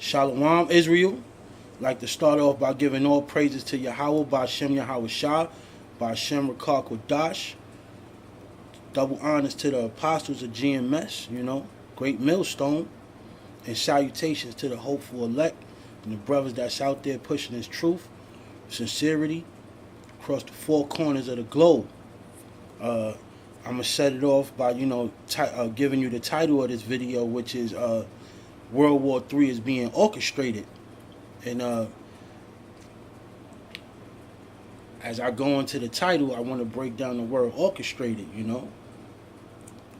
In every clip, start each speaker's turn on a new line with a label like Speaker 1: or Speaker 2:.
Speaker 1: Shalom, Israel. I'd like to start off by giving all praises to Yahweh, Ba'Shem Yahweh Shah, Ba'Shem Rakak Wadash. Double honors to the apostles of GMS, great millstone. And salutations to the hopeful elect and the brothers that's out there pushing this truth, sincerity, across the four corners of the globe. I'm going to set it off by, giving you the title of this video, which is World War III is being orchestrated. And as I go into the title, I want to break down the word orchestrated,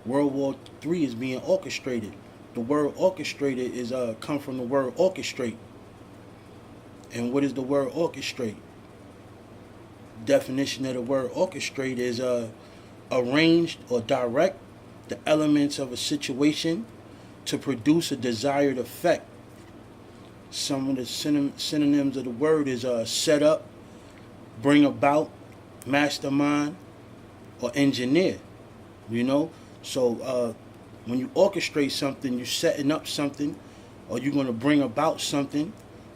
Speaker 1: World War III is being orchestrated. The word orchestrated is come from the word orchestrate. And what is the word orchestrate? Definition of the word orchestrate is arranged or direct the elements of a situation to produce a desired effect. Some of the synonyms of the word is set up, bring about, mastermind, or engineer. So when you orchestrate something, you're setting up something, or you're going to bring about something,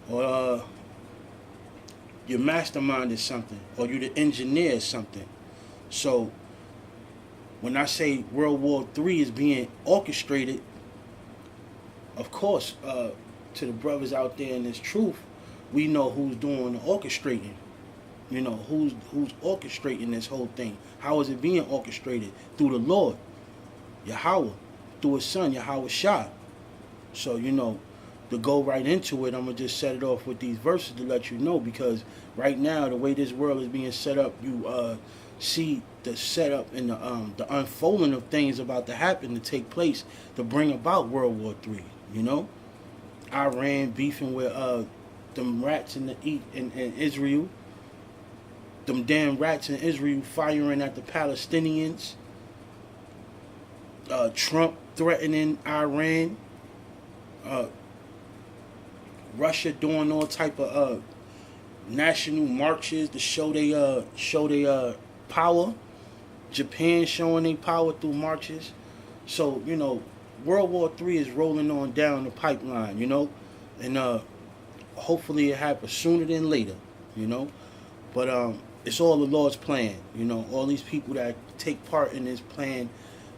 Speaker 1: or you're masterminding something, or you're the engineer of something. So when I say World War III is being orchestrated, of course, to the brothers out there in this truth, we know who's doing the orchestrating. Who's orchestrating this whole thing. How is it being orchestrated? Through the Lord, Yahweh, through his son, Yahweh Shah. So, to go right into it, I'm going to just set it off with these verses to let you know, because right now, the way this world is being set up, you see the setup and the unfolding of things about to happen, to take place, to bring about World War III, Iran beefing with them rats in Israel, them damn rats in Israel firing at the Palestinians, Trump threatening Iran, Russia doing all type of national marches to show they power, Japan showing their power through marches. So World War III is rolling on down the pipeline, and hopefully it happens sooner than later, but it's all the Lord's plan. All these people that take part in this plan,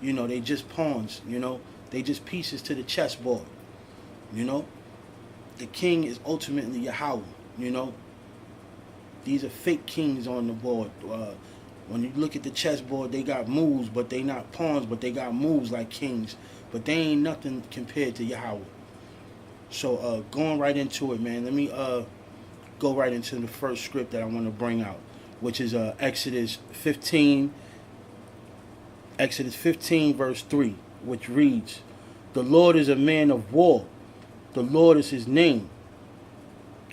Speaker 1: they just pawns, they just pieces to the chessboard. The king is ultimately Yahweh. These are fake kings on the board. When you look at the chessboard, they got moves, but they not pawns, but they got moves like kings. But they ain't nothing compared to Yahweh. So going right into it, man, let me go right into the first script that I want to bring out, which is Exodus 15 verse 3, which reads, "The Lord is a man of war. The Lord is his name."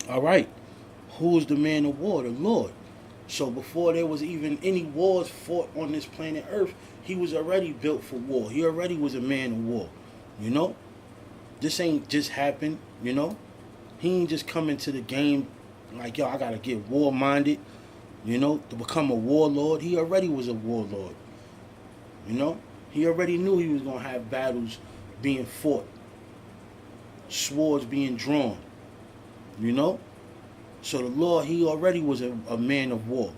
Speaker 1: All right. Who is the man of war? The Lord. So before there was even any wars fought on this planet Earth, he was already built for war. He already was a man of war. This ain't just happened, He ain't just come into the game like, yo, I got to get war-minded, to become a warlord. He already was a warlord. He already knew he was going to have battles being fought, swords being drawn, So the Lord, he already was a man of war.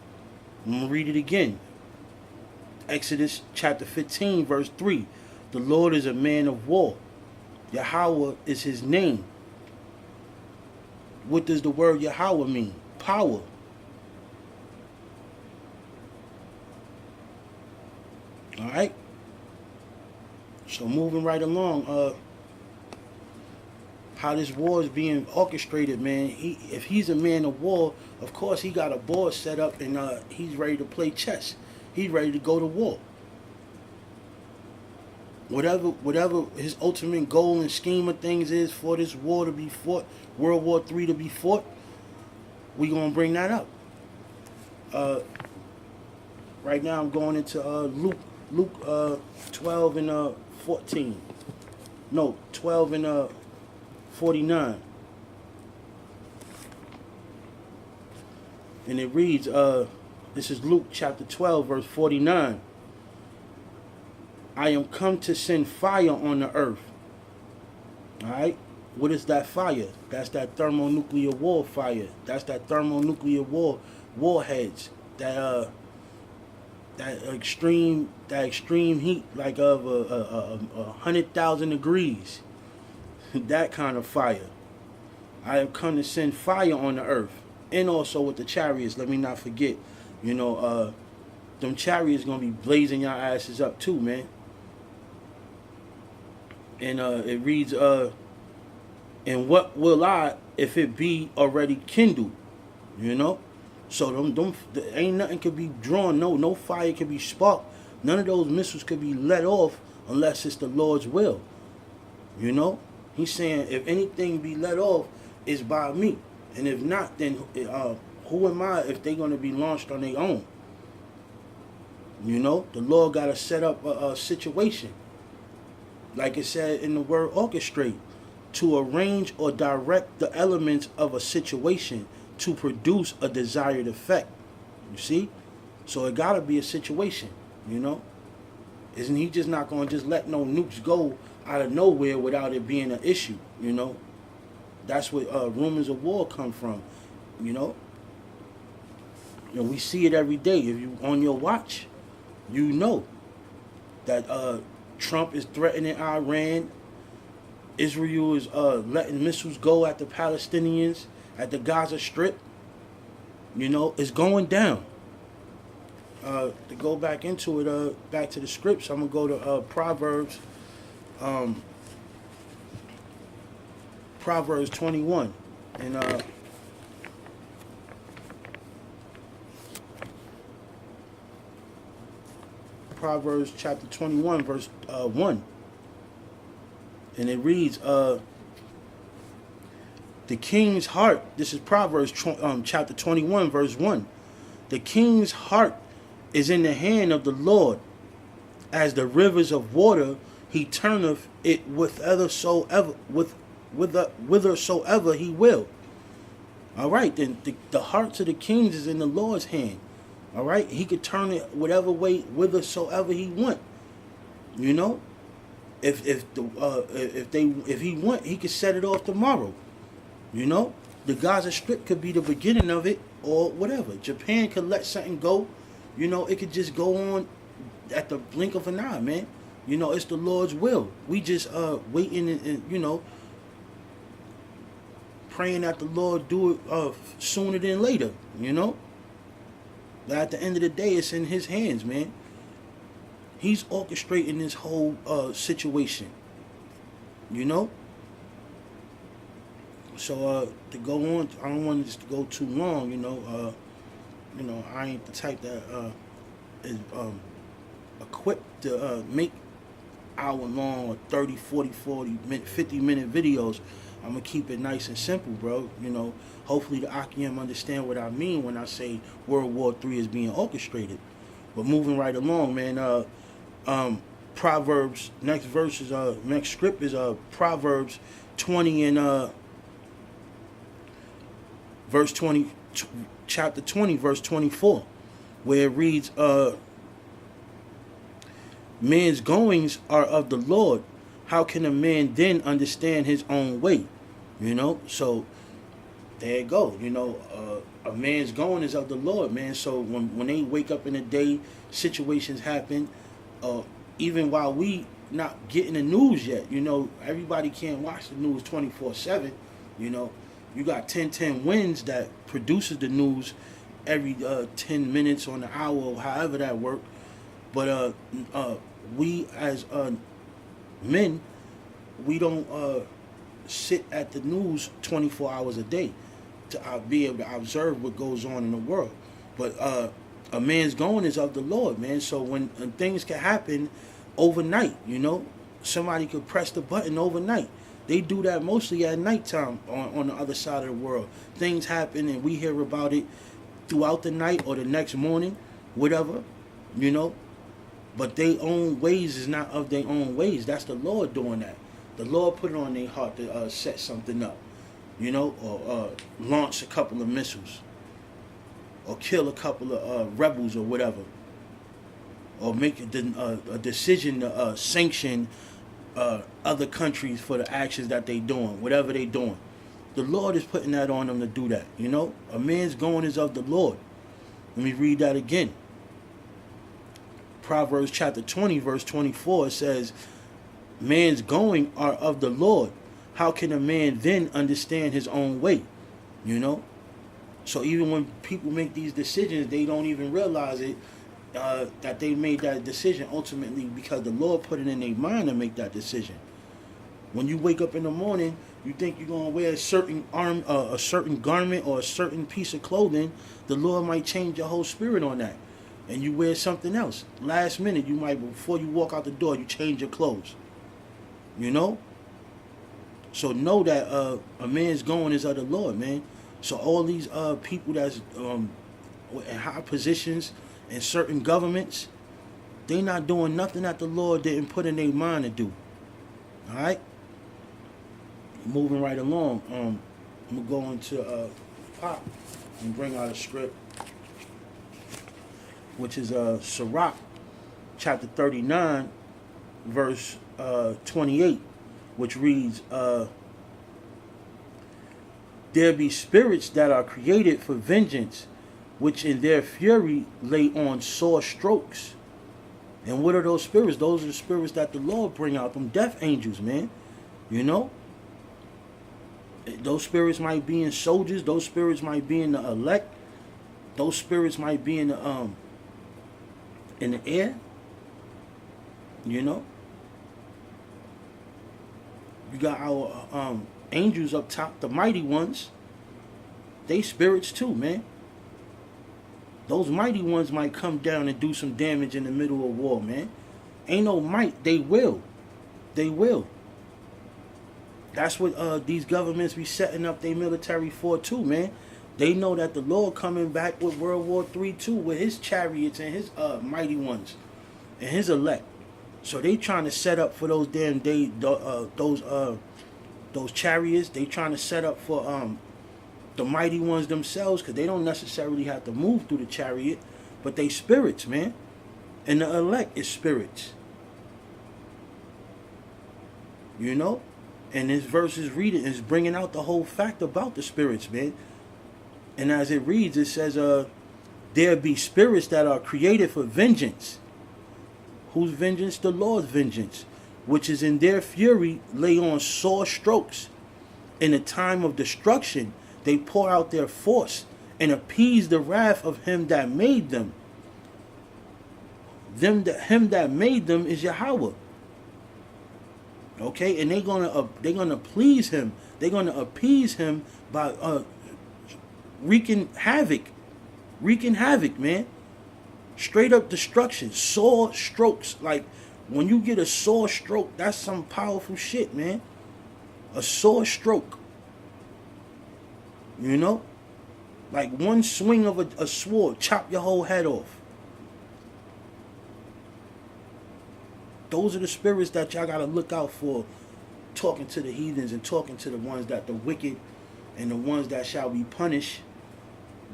Speaker 1: I'm going to read it again. Exodus chapter 15, verse 3. The Lord is a man of war. Yahweh is his name. What does the word Yahweh mean? Power. All right. So moving right along, how this war is being orchestrated, man. If he's a man of war, of course he got a board set up, and he's ready to play chess. He's ready to go to war. Whatever his ultimate goal and scheme of things is for this war to be fought, World War III to be fought, we gonna bring that up. Right now I'm going into Luke 12 and 14. No, 12 and 49. And it reads, this is Luke chapter 12, verse 49. I am come to send fire on the earth. All right? What is that fire? That's that thermonuclear war fire. That's that thermonuclear war warheads. That extreme heat, like of 100,000 degrees. That kind of fire. I have come to send fire on the earth, and also with the chariots. Let me not forget. Them chariots gonna be blazing your asses up too, man. And it reads, and what will I if it be already kindled? You know? So ain't nothing could be drawn, no fire could be sparked. None of those missiles could be let off unless it's the Lord's will. You know? He's saying if anything be let off, it's by me. And if not, then who am I if they're going to be launched on their own? You know? The Lord got to set up a situation. Like it said in the word orchestrate, to arrange or direct the elements of a situation to produce a desired effect. You see? So it got to be a situation, you know? Isn't he just not going to just let no nukes go out of nowhere without it being an issue, you know? That's where rumors of war come from, you know? We see it every day. If you on your watch, you know that Trump is threatening Iran. Israel is letting missiles go at the Palestinians at the Gaza Strip. You know, it's going down. To go back into it, back to the scripts, I'm going to go to Proverbs. Proverbs 21. And Proverbs chapter 21, verse 1. And it reads, the king's heart, this is Proverbs chapter 21, verse 1. The king's heart is in the hand of the Lord. As the rivers of water, he turneth it whithersoever he will. All right, then the hearts of the kings is in the Lord's hand. All right, he could turn it whatever way, whithersoever he want. You know, if he want, he could set it off tomorrow. You know, the Gaza Strip could be the beginning of it, or whatever. Japan could let something go. You know, it could just go on at the blink of an eye, man. You know, it's the Lord's will. We just waiting and you know, praying that the Lord do it sooner than later. You know, but at the end of the day, it's in His hands, man. He's orchestrating this whole situation. You know. So to go on, I don't want this to go too long. You know, I ain't the type that is equipped to make hour-long or 30, 40, 50-minute videos. I'm going to keep it nice and simple, bro. You know, hopefully the Akim understand what I mean when I say World War III is being orchestrated. But moving right along, man, Proverbs, next script is Proverbs 20 and verse 20, chapter 20, verse 24, where it reads, man's goings are of the Lord. How can a man then understand his own way? You know, so there you go. You know, a man's going is of the Lord, man. So when they wake up in the day, situations happen, even while we not getting the news yet. You know, everybody can't watch the news 24/7. You know, you got 1010 Wins that produces the news every 10 minutes on the hour, or however that works. But we as men, we don't sit at the news 24 hours a day to be able to observe what goes on in the world. But a man's going is of the Lord, man. So when things can happen overnight, you know, somebody could press the button overnight. They do that mostly at nighttime on the other side of the world. Things happen and we hear about it throughout the night or the next morning, whatever, you know. But their own ways is not of their own ways. That's the Lord doing that. The Lord put it on their heart to set something up, you know, or launch a couple of missiles, or kill a couple of rebels or whatever, or make a decision to sanction other countries for the actions that they doing, whatever they doing. The Lord is putting that on them to do that. You know, a man's going is of the Lord. Let me read that again. Proverbs chapter 20, verse 24 says, man's going are of the Lord. How can a man then understand his own way? You know? So even when people make these decisions, they don't even realize it, that they made that decision ultimately because the Lord put it in their mind to make that decision. When you wake up in the morning, you think you're gonna wear a certain a certain garment or a certain piece of clothing. The Lord might change your whole spirit on that, and you wear something else. Last minute, you might, before you walk out the door, you change your clothes. You know. So know that a man's going is of the Lord, man. So all these people that's in high positions in certain governments, they not doing nothing that the Lord didn't put in their mind to do. All right. Moving right along, I'm gonna go into Pop and bring out a script, which is Sirach, chapter 39, verse 28, which reads, there be spirits that are created for vengeance, which in their fury lay on sore strokes. And what are those spirits? Those are the spirits that the Lord bring out, them death angels, man. You know? Those spirits might be in soldiers. Those spirits might be in the elect. Those spirits might be in the air. You know? You got our angels up top, the mighty ones. They spirits too, man. Those mighty ones might come down and do some damage in the middle of war, man. Ain't no might. They will. They will. That's what these governments be setting up their military for too, man. They know that the Lord coming back with World War III too, with his chariots and his mighty ones and his elect. So they trying to set up for those damn those chariots. They trying to set up for the mighty ones themselves, because they don't necessarily have to move through the chariot, but they spirits, man. And the elect is spirits. You know? And this verse is reading, is bringing out the whole fact about the spirits, man. And as it reads, it says, there be spirits that are created for vengeance. Whose vengeance? The Lord's vengeance, which is in their fury lay on sore strokes. In the time of destruction, they pour out their force and appease the wrath of him that made them. Him that made them is Yahweh. Okay, and they're gonna please him. They're gonna appease him by wreaking havoc, man. Straight up destruction, sore strokes. Like when you get a sore stroke, that's some powerful shit, man. A sore stroke. You know, like one swing of a sword, chop your whole head off. Those are the spirits that y'all gotta look out for, talking to the heathens and talking to the ones that the wicked and the ones that shall be punished.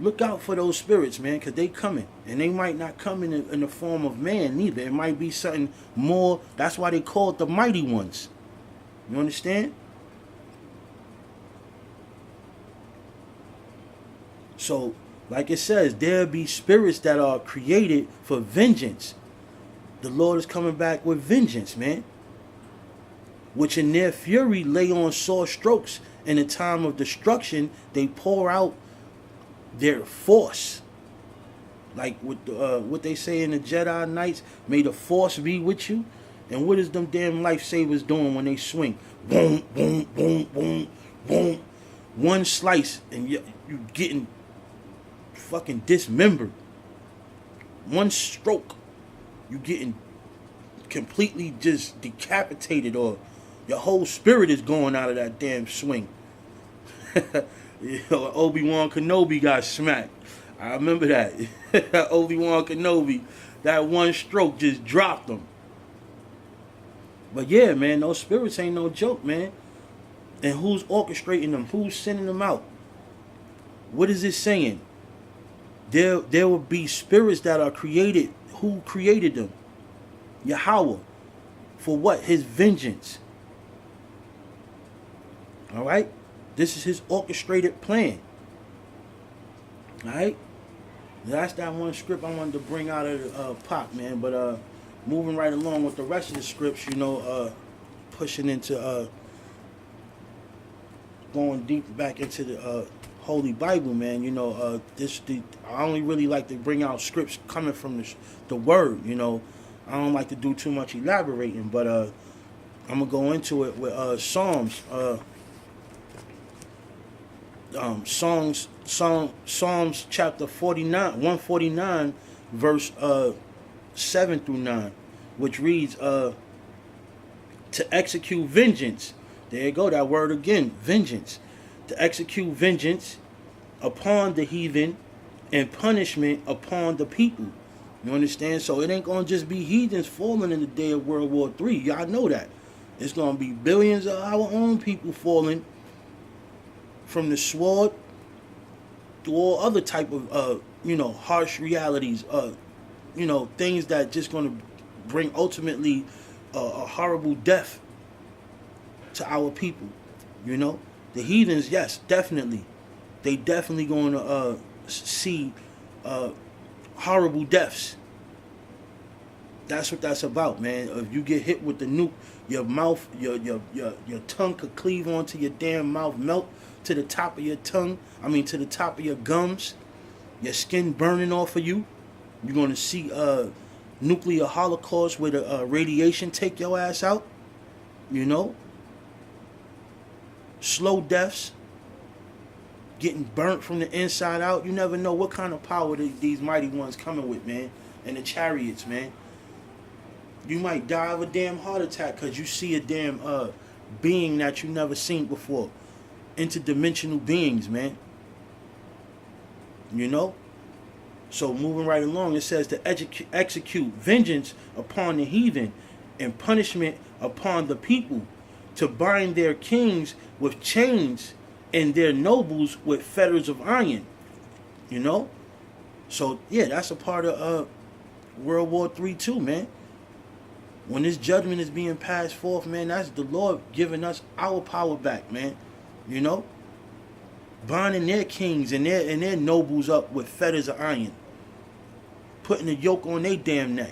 Speaker 1: Look out for those spirits, man, because they coming. And they might not come in the form of man neither. It might be something more. That's why they call it the mighty ones. You understand? So, like it says, there be spirits that are created for vengeance. The Lord is coming back with vengeance, man. Which in their fury lay on sore strokes. In the time of destruction, they pour out their force. Like with what they say in the Jedi Knights, may the force be with you. And what is them damn lifesavers doing when they swing? Boom, boom, boom, boom, boom. One slice and you getting fucking dismembered. One stroke, you getting completely just decapitated, or your whole spirit is going out of that damn swing. Obi-Wan Kenobi got smacked. I remember that. Obi-Wan Kenobi, that one stroke just dropped him. But yeah, man, those spirits ain't no joke, man. And who's orchestrating them? Who's sending them out? What is it saying? There will be spirits that are created. Who created them? Yahweh. For what? His vengeance. All right? This is his orchestrated plan. All right? That's that one script I wanted to bring out of Pop, man. But moving right along with the rest of the scripts, pushing into going deep back into the Holy Bible, man. I only really like to bring out scripts coming from the Word. I don't like to do too much elaborating, but I'm gonna go into it with Psalms. Psalms chapter 149, verse 7 through 9, which reads, to execute vengeance. There you go, that word again, vengeance. To execute vengeance upon the heathen and punishment upon the people. You understand? So it ain't going to just be heathens falling in the day of World War III. Y'all know that. It's going to be billions of our own people falling from the sword through all other type of, harsh realities. Things that just going to bring ultimately a horrible death to our people. The heathens, yes, definitely. They definitely going to see horrible deaths. That's what that's about, man. If you get hit with the nuke, your mouth, your tongue could cleave onto your damn mouth, melt to the top of your tongue. To the top of your gums. Your skin burning off of you. You're going to see nuclear holocaust where the radiation take your ass out. Slow deaths. Getting burnt from the inside out. You never know what kind of power these mighty ones coming with, man. And the chariots, man. You might die of a damn heart attack because you see a damn being that you never seen before. Interdimensional beings, man. So moving right along, it says to execute vengeance upon the heathen and punishment upon the people, to bind their kings with chains and their nobles with fetters of iron. So yeah, that's a part of World War III too, man. When this judgment is being passed forth, man, that's the Lord giving us our power back, man. Binding their kings and their nobles up with fetters of iron, putting a yoke on their damn neck.